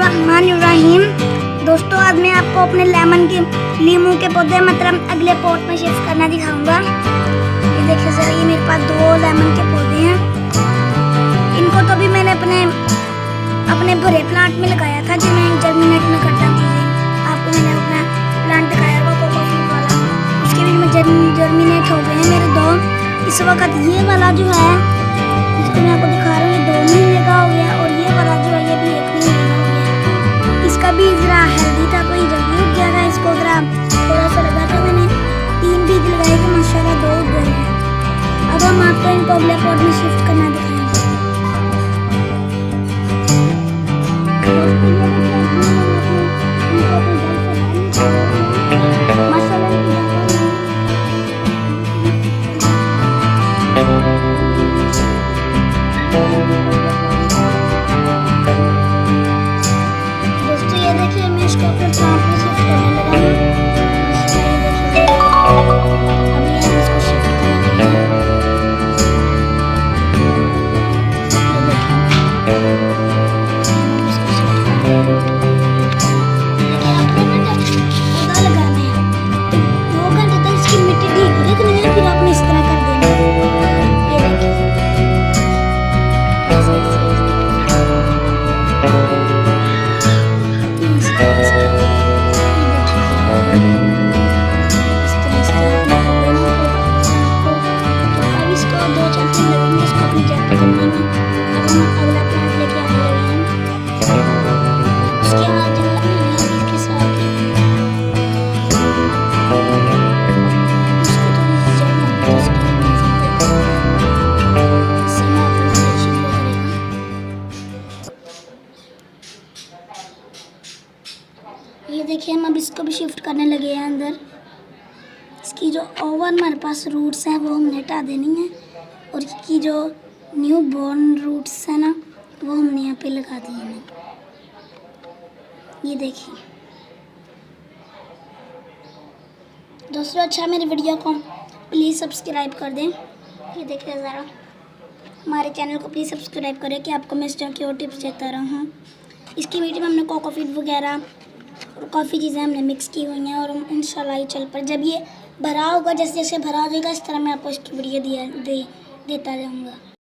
रहमानिर्रहीम। दोस्तों आज मैं आपको अपने लीमू के पौधे मतलब अगले पॉट में शिफ्ट करना दिखाऊंगा। ये देखिए सर, ये मेरे पास 2 लेमन के पौधे हैं। इनको तो भी मैंने अपने भरे प्लांट में लगाया था जिन्हें जर्मिनेट में करता थी। आपको मैंने अपना प्लांट दिखाया हुआ कोकोपीट वाला, उसके भी में जर्मिनेट हो गए हैं मेरे 2। इस वक्त ये वाला जो है इसको मैं आपको दिखा रहा हूँ, ये 2 महीने का हो गया और ये वाला जो है ये भी 1 महीने का हो गया। इसका भी जरा हेल्दी था तो ये जल्दी उग गया था। इसको जरा थोड़ा सा लगा था मैंने, 3 बीज लगाए थे, माशाल्लाह 2 उग गए हैं। अब हम आपको इनको अगले पॉट में शिफ्ट करना दिखाएंगे। दोस्तों ये देखिए मैं इसको अपने प्लांट में शिफ्ट करने लगा हूँ। अभी हम इसको शिफ्ट करेंगे। देखिए आपको ना जब पौधा लगाना है 2 घंटे तक इसकी मिट्टी ढीली रखनी है, फिर आपने इस तरह कर देना है। ये देखिए ये देखिए हम अब इसको भी शिफ्ट करने लगे हैं अंदर। इसकी जो ओवर हमारे पास रूट्स हैं वो हमने हटा देनी है और इसकी जो न्यू बॉर्न रूट्स है ना वो हमने यहाँ पे लगा दिए हैं। ये देखिए दोस्तों, अच्छा मेरी वीडियो को प्लीज़ सब्सक्राइब कर दें। ये देखिए ज़रा हमारे चैनल को प्लीज़ सब्सक्राइब करें कि आपको मैं इस तरह की और टिप्स देता रहूँ। इसकी वीडियो में हमने कोकोपीट वगैरह और काफ़ी चीज़ें हमने मिक्स की हुई हैं और इंशाल्लाह ये चल पर जब ये भरा होगा, जैसे जैसे भरा हो जाएगा इस तरह मैं आपको इसकी वीडियो देता जाऊँगा।